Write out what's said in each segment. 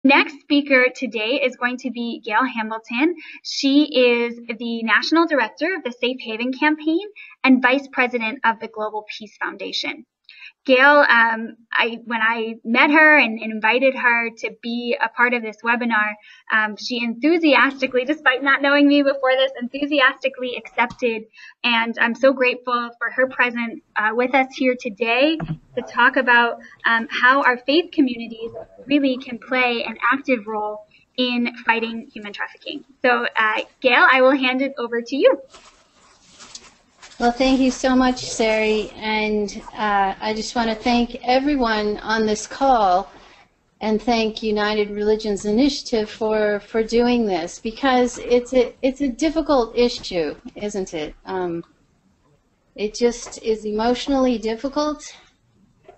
Next speaker today is going to be Gail Hambelton. She is the National Director of the Safe Haven Campaign and Vice President of the Global Peace Foundation. Gail, when I met her and invited her to be a part of this webinar, she enthusiastically, despite not knowing me before this, enthusiastically accepted. And I'm so grateful for her presence with us here today to talk about how our faith communities really can play an active role in fighting human trafficking. So, Gail, I will hand it over to you. Well, thank you so much, Sari, and I just want to thank everyone on this call and thank United Religions Initiative for doing this, because it's a difficult issue, isn't it? It just is emotionally difficult.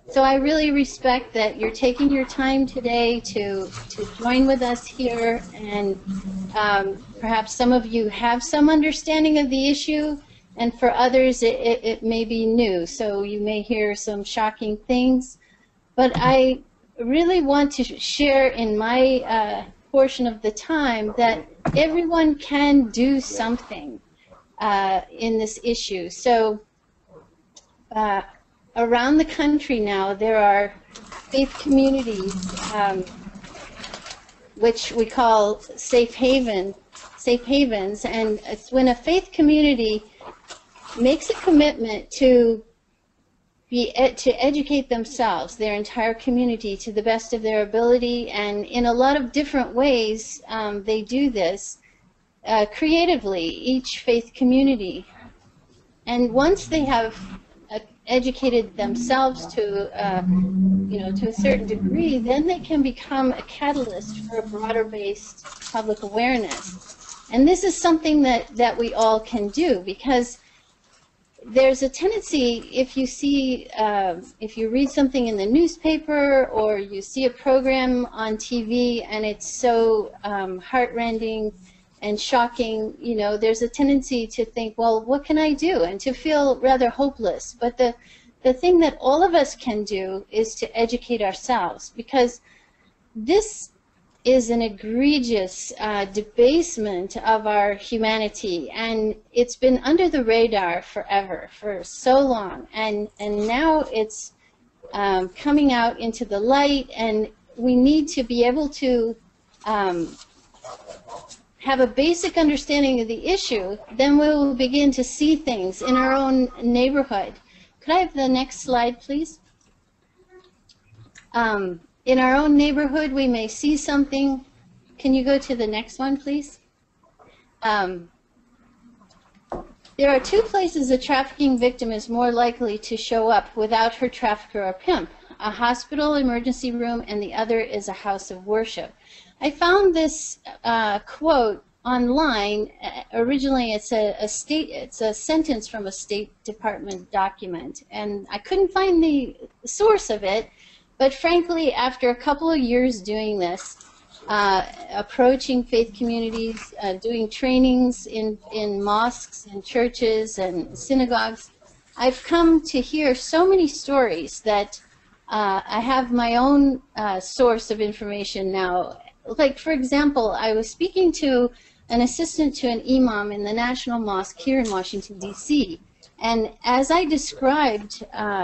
So I really respect that you're taking your time today to join with us here, and perhaps some of you have some understanding of the issue, and for others it may be new, so you may hear some shocking things. But I really want to share in my portion of the time that everyone can do something in this issue. So around the country now there are faith communities which we call safe havens, and it's when a faith community makes a commitment to educate themselves, their entire community, to the best of their ability, and in a lot of different ways they do this creatively, each faith community. And once they have educated themselves to to a certain degree, then they can become a catalyst for a broader-based public awareness. And this is something that we all can do, because there's a tendency, if you see, if you read something in the newspaper or you see a program on TV and it's so heartrending and shocking, there's a tendency to think, well, what can I do? And to feel rather hopeless. But the thing that all of us can do is to educate ourselves, because this is an egregious debasement of our humanity, and it's been under the radar forever, for so long, and now it's coming out into the light, and we need to be able to have a basic understanding of the issue. Then we will begin to see things in our own neighborhood. Could I have the next slide, please? In our own neighborhood, we may see something. Can you go to the next one, please? There are two places a trafficking victim is more likely to show up without her trafficker or pimp: a hospital emergency room, and the other is a house of worship. I found this quote online. Originally, it's a sentence from a State Department document, and I couldn't find the source of it. But frankly, after a couple of years doing this, approaching faith communities, doing trainings in mosques and churches and synagogues, I've come to hear so many stories that I have my own source of information now. Like, for example, I was speaking to an assistant to an imam in the National Mosque here in Washington, D.C., and as I described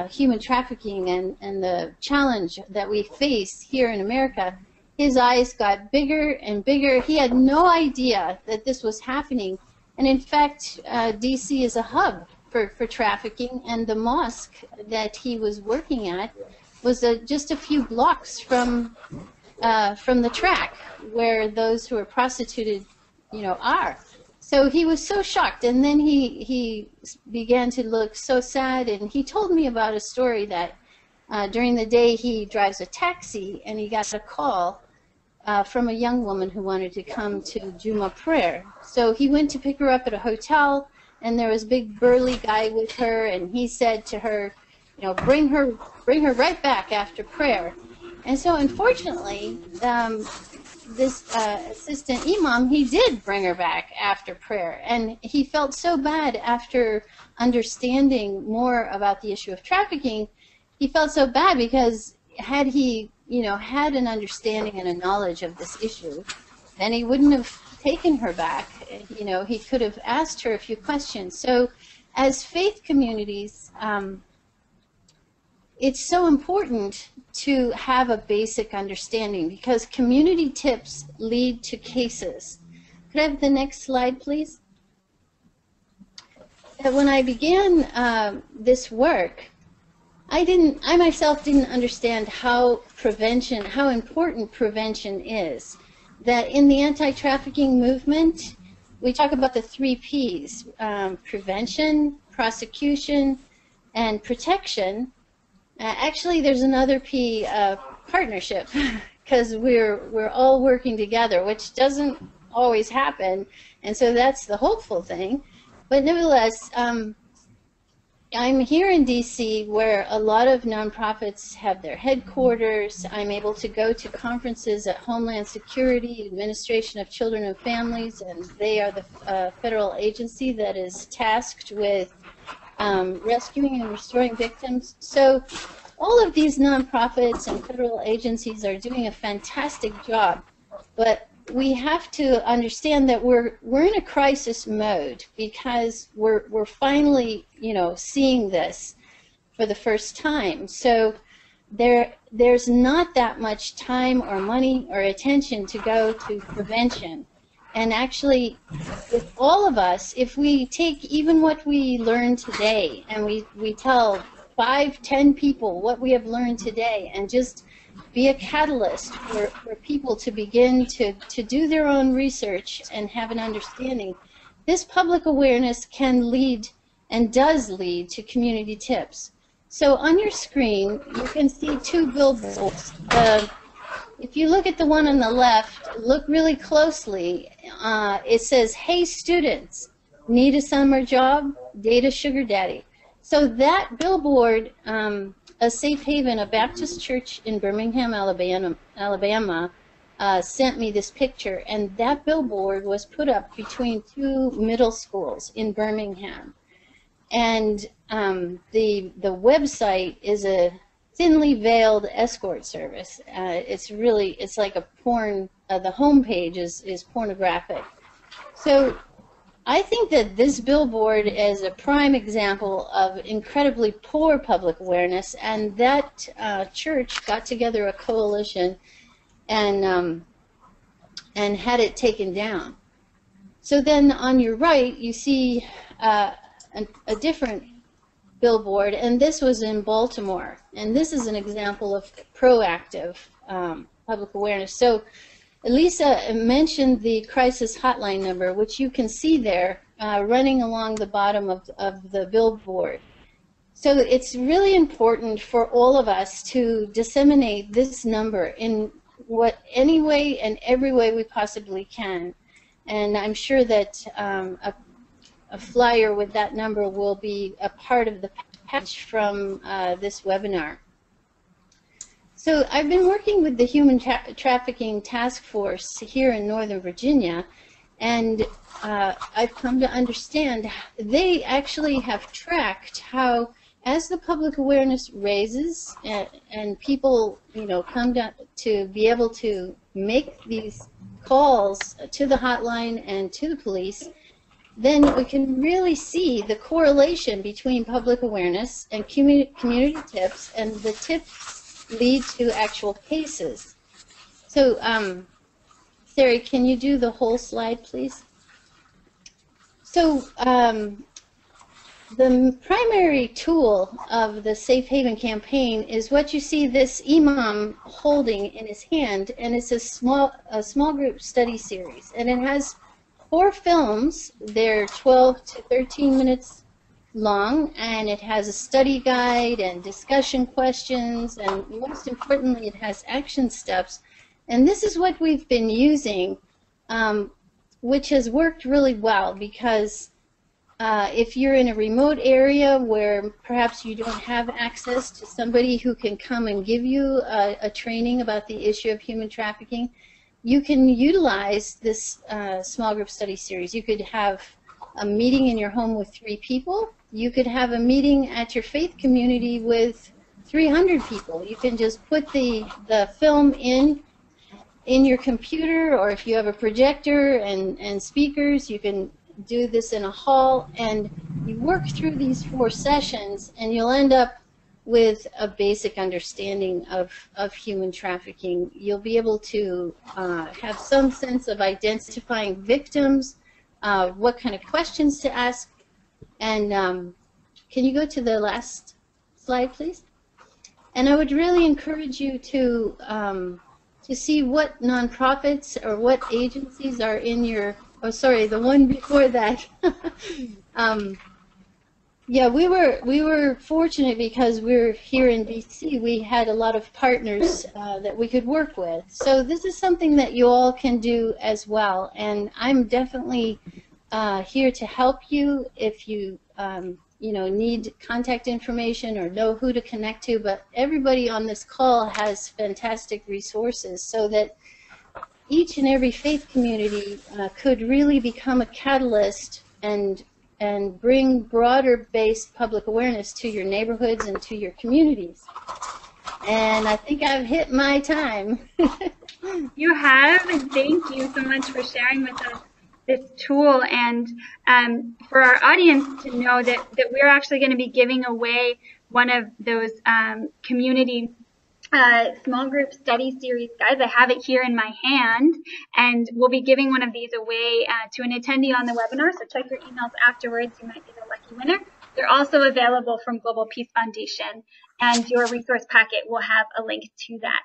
human trafficking and the challenge that we face here in America, his eyes got bigger and bigger. He had no idea that this was happening. And in fact, D.C. is a hub for trafficking, and the mosque that he was working at was just a few blocks from the track where those who are prostituted, are. So he was so shocked, and then he began to look so sad, and he told me about a story that during the day he drives a taxi, and he got a call from a young woman who wanted to come to Jummah prayer. So he went to pick her up at a hotel, and there was a big burly guy with her, and he said to her, bring her right back after prayer. And so unfortunately, this assistant imam, he did bring her back after prayer, and he felt so bad after understanding more about the issue of trafficking. He felt so bad because had he had an understanding and a knowledge of this issue, then he wouldn't have taken her back. He could have asked her a few questions. So as faith communities, it's so important to have a basic understanding, because community tips lead to cases. Could I have the next slide, please? When I began this work, I myself didn't understand how important prevention is. That in the anti-trafficking movement, we talk about the 3 Ps, prevention, prosecution, and protection. Actually, there's another P, partnership, because we're all working together, which doesn't always happen, and so that's the hopeful thing. But nevertheless, I'm here in DC, where a lot of nonprofits have their headquarters. I'm able to go to conferences at Homeland Security, Administration of Children and Families, and they are the federal agency that is tasked with rescuing and restoring victims. So all of these nonprofits and federal agencies are doing a fantastic job, but we have to understand that we're in a crisis mode, because we're finally seeing this for the first time. So there's not that much time or money or attention to go to prevention. And actually, with all of us, if we take even what we learned today and we tell 5, 10 people what we have learned today, and just be a catalyst for people to begin to do their own research and have an understanding, this public awareness can lead and does lead to community tips. So on your screen, you can see 2 billboards. If you look at the one on the left, look really closely. It says, "Hey students, need a summer job? Date a sugar daddy." So that billboard, a Safe Haven, a Baptist church in Birmingham, Alabama, sent me this picture, and that billboard was put up between 2 middle schools in Birmingham. And the website is a thinly veiled escort service. It's like a porn. The homepage is pornographic. So I think that this billboard is a prime example of incredibly poor public awareness, and that church got together a coalition and had it taken down. So then on your right, you see a different billboard, and this was in Baltimore. And this is an example of proactive public awareness. So Elisa mentioned the crisis hotline number, which you can see there running along the bottom of the billboard. So it's really important for all of us to disseminate this number in any way and every way we possibly can. And I'm sure that a flyer with that number will be a part of the package from this webinar. So I've been working with the Human Trafficking Task Force here in Northern Virginia, and I've come to understand they actually have tracked how, as the public awareness raises and people come down to be able to make these calls to the hotline and to the police, then we can really see the correlation between public awareness and community tips, and the tips lead to actual cases. So, Sari, can you do the whole slide, please? So, the primary tool of the Safe Haven campaign is what you see this Imam holding in his hand, and it's a small group study series, and it has 4 films. They're 12 to 13 minutes long, and it has a study guide and discussion questions, and most importantly, it has action steps. And this is what we've been using, which has worked really well, because if you're in a remote area where perhaps you don't have access to somebody who can come and give you a training about the issue of human trafficking, you can utilize this small group study series. You could have a meeting in your home with 3 people. You could have a meeting at your faith community with 300 people. You can just put the film in your computer, or if you have a projector and speakers, you can do this in a hall, and you work through these 4 sessions, and you'll end up with a basic understanding of human trafficking. You'll be able to have some sense of identifying victims, what kind of questions to ask, and can you go to the last slide, please? And I would really encourage you to see what nonprofits or what agencies are in your, oh sorry, the one before that. Yeah, we were fortunate because we're here in DC. We had a lot of partners that we could work with. So this is something that you all can do as well. And I'm definitely here to help you if you you know, need contact information or know who to connect to. But everybody on this call has fantastic resources, so that each and every faith community could really become a catalyst and bring broader-based public awareness to your neighborhoods and to your communities. And I think I've hit my time. You have, and thank you so much for sharing with us this tool, and for our audience to know that we're actually going to be giving away one of those community small group study series guides. I have it here in my hand, and we'll be giving one of these away to an attendee on the webinar, so check your emails afterwards. You might be the lucky winner. They're also available from Global Peace Foundation, and your resource packet will have a link to that.